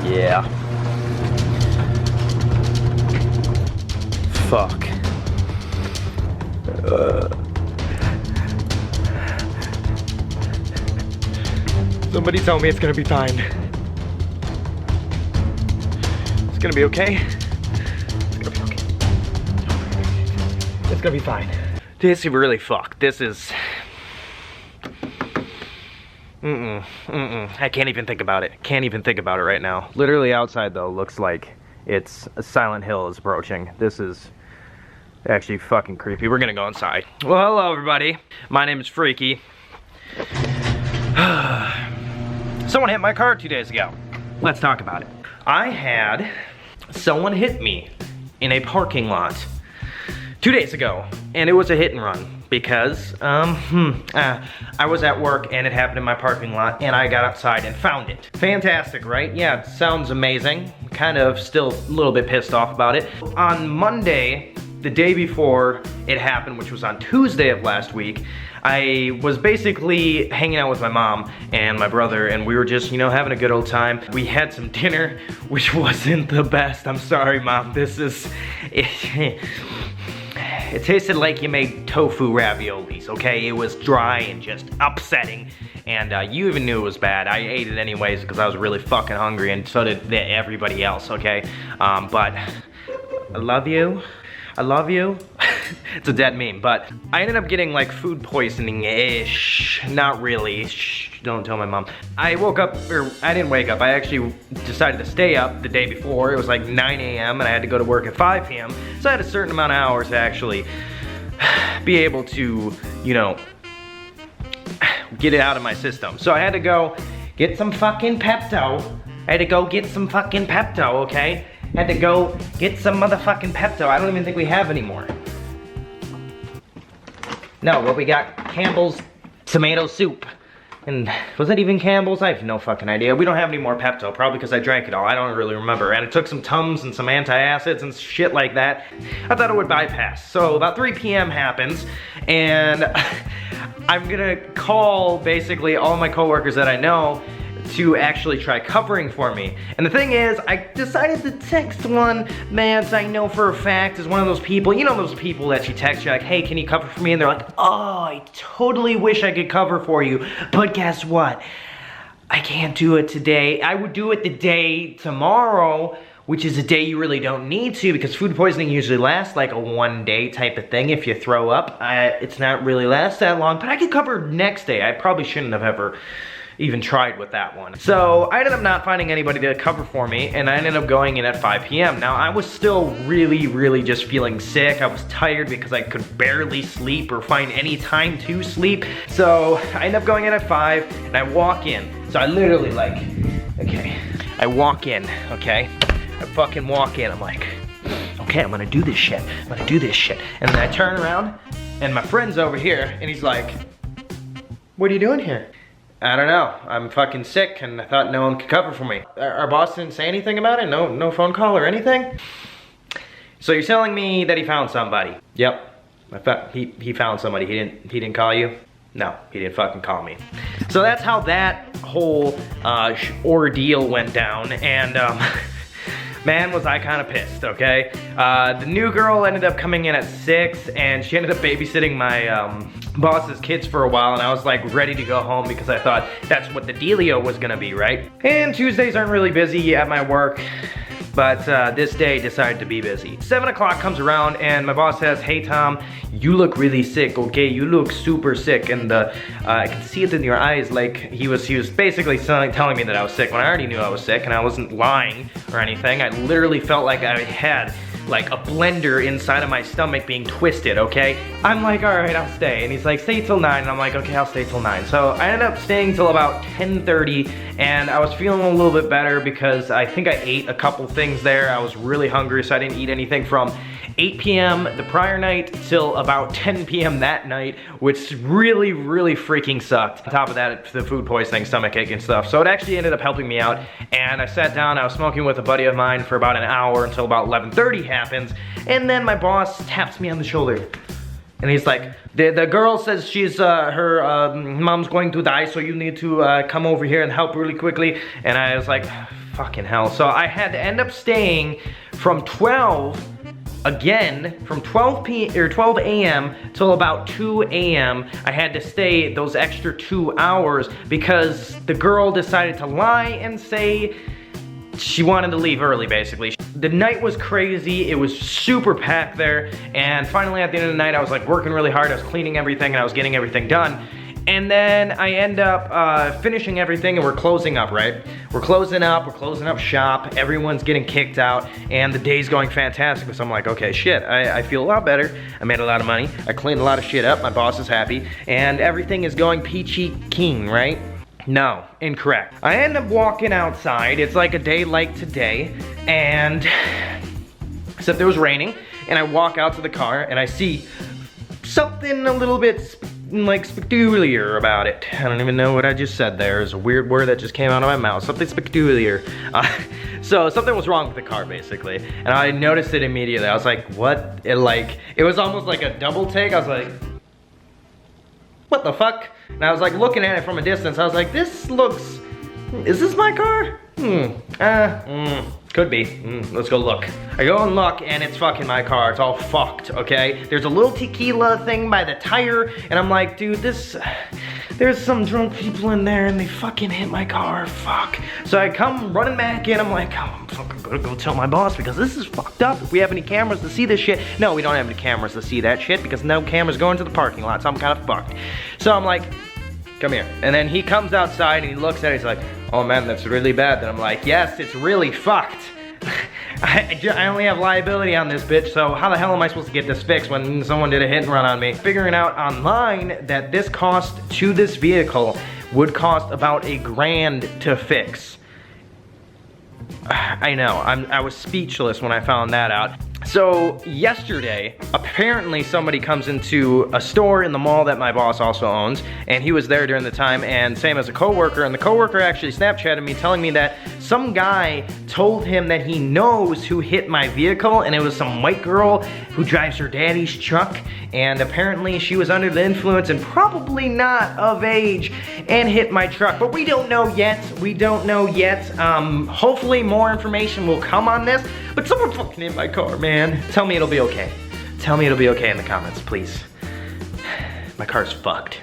Yeah. Fuck. Somebody tell me it's gonna be fine. It's gonna be okay. It's gonna be okay. It's gonna be fine. This is really fucked. This is... I can't even think about it. Can't even think about it right now. Literally outside though, looks like it's a Silent Hill is approaching. This is actually fucking creepy. We're gonna go inside. Well, hello everybody. My name is Freaky. Someone hit my car 2 days ago. Let's talk about it. I had someone hit me in a parking lot 2 days ago, and it was a hit and run because I was at work and it happened in my parking lot and I got outside and found it. Fantastic, right? Yeah, it sounds amazing. Kind of still a little bit pissed off about it. On Monday, the day before it happened, which was on Tuesday of last week, I was basically hanging out with my mom and my brother, and we were just, you know, having a good old time. We had some dinner, which wasn't the best. I'm sorry, Mom. This is... It tasted like you made tofu raviolis, okay? It was dry and just upsetting, and you even knew it was bad. I ate it anyways because I was really fucking hungry, and so did everybody else, okay? But I love you. I love you. It's a dead meme, but I ended up getting like food poisoning-ish. Not really. Shh, don't tell my mom. I woke up, or I didn't wake up. I actually decided to stay up the day before. It was like 9 a.m. and I had to go to work at 5 p.m. So I had a certain amount of hours to actually be able to, you know, get it out of my system. So I had to go get some fucking Pepto. I had to go get some fucking Pepto, okay? Had to go get some motherfucking Pepto. I don't even think we have anymore. No, well, we got Campbell's tomato soup. And was it even Campbell's? I have no fucking idea. We don't have any more Pepto, probably because I drank it all. I don't really remember. And it took some Tums and some antacids and shit like that. I thought it would bypass. So about 3 p.m. happens, and I'm gonna call basically all my coworkers that I know to actually try covering for me. And the thing is, I decided to text one man I know for a fact is one of those people, you know those people that you text, you're like, hey, can you cover for me? And they're like, oh, I totally wish I could cover for you, but guess what? I can't do it today. I would do it the day tomorrow, which is a day you really don't need to because food poisoning usually lasts like a 1 day type of thing. If you throw up, it's not really last that long, but I could cover next day. I probably shouldn't have ever even tried with that one. So I ended up not finding anybody to cover for me, and I ended up going in at 5 p.m. Now I was still really just feeling sick. I was tired because I could barely sleep or find any time to sleep. So I ended up going in at 5 and I walk in. So I literally like, okay, I walk in, okay? I fucking walk in, I'm like, okay, I'm gonna do this shit. I'm gonna do this shit. And then I turn around and my friend's over here and he's like, what are you doing here? I don't know, I'm fucking sick and I thought no one could cover for me. Our boss didn't say anything about it? No phone call or anything? So you're telling me that he found somebody? Yep, he found somebody. He didn't call you? No, he didn't fucking call me. So that's how that whole ordeal went down, and man, was I kind of pissed, okay? The new girl ended up coming in at 6, and she ended up babysitting my boss's kids for a while, and I was like ready to go home because I thought that's what the dealio was gonna be, right? And Tuesdays aren't really busy at my work, but this day decided to be busy. 7 o'clock comes around and my boss says, hey Tom, you look really sick, okay? You look super sick, and I can see it in your eyes. Like he was basically telling me that I was sick when I already knew I was sick, and I wasn't lying or anything. I literally felt like I had like a blender inside of my stomach being twisted, okay? I'm like, all right, I'll stay. And he's like, stay till 9. And I'm like, okay, I'll stay till 9. So I ended up staying till about 10:30, and I was feeling a little bit better because I think I ate a couple things there. I was really hungry, so I didn't eat anything from 8 p.m. the prior night till about 10 p.m. that night, which really freaking sucked. On top of that, the food poisoning, stomachache and stuff. So it actually ended up helping me out, and I sat down, I was smoking with a buddy of mine for about an hour until about 11:30 happens, and then my boss taps me on the shoulder. And he's like, the girl says she's, her mom's going to die, so you need to come over here and help really quickly. And I was like, fucking hell. So I had to end up staying from 12 a.m. till about 2 a.m. I had to stay those extra 2 hours because the girl decided to lie and say she wanted to leave early, basically. The night was crazy, it was super packed there, and finally at the end of the night I was like working really hard, I was cleaning everything and I was getting everything done. And then I end up finishing everything and we're closing up, right? We're closing up shop, everyone's getting kicked out, and the day's going fantastic. So I'm like, okay, shit, I feel a lot better. I made a lot of money, I cleaned a lot of shit up, my boss is happy, and everything is going peachy keen, right? No, incorrect. I end up walking outside, it's like a day like today, and except it was raining, and I walk out to the car and I see something a little bit like peculiar about it. I don't even know what I just said there. It's a weird word that just came out of my mouth. Something peculiar. So something was wrong with the car basically. And I noticed it immediately. I was like, what? It was almost like a double take. I was like, what the fuck? And I was like looking at it from a distance. I was like, this looks, is this my car? Could be. Let's go look. I go and look and it's fucking my car. It's all fucked, okay? There's a little tequila thing by the tire and I'm like, dude, there's some drunk people in there and they fucking hit my car, fuck. So I come running back in, I'm like, oh, I'm fucking gonna go tell my boss because this is fucked up. If we have any cameras to see this shit. No, we don't have any cameras to see that shit because no cameras go into the parking lot, so I'm kind of fucked. So I'm like, come here. And then he comes outside and he looks at it, he's like, oh man, that's really bad. Then I'm like, yes, it's really fucked. I only have liability on this bitch, so how the hell am I supposed to get this fixed when someone did a hit and run on me? Figuring out online that this cost to this vehicle would cost about $1,000 to fix. I know, I was speechless when I found that out. So yesterday, apparently somebody comes into a store in the mall that my boss also owns, and he was there during the time, and same as a coworker, and the coworker actually Snapchatted me telling me that some guy told him that he knows who hit my vehicle, and it was some white girl who drives her daddy's truck, and apparently she was under the influence and probably not of age and hit my truck, but we don't know yet. Hopefully more information will come on this, but someone fucking hit my car, man. Tell me it'll be okay. Tell me it'll be okay in the comments, please. My car's fucked.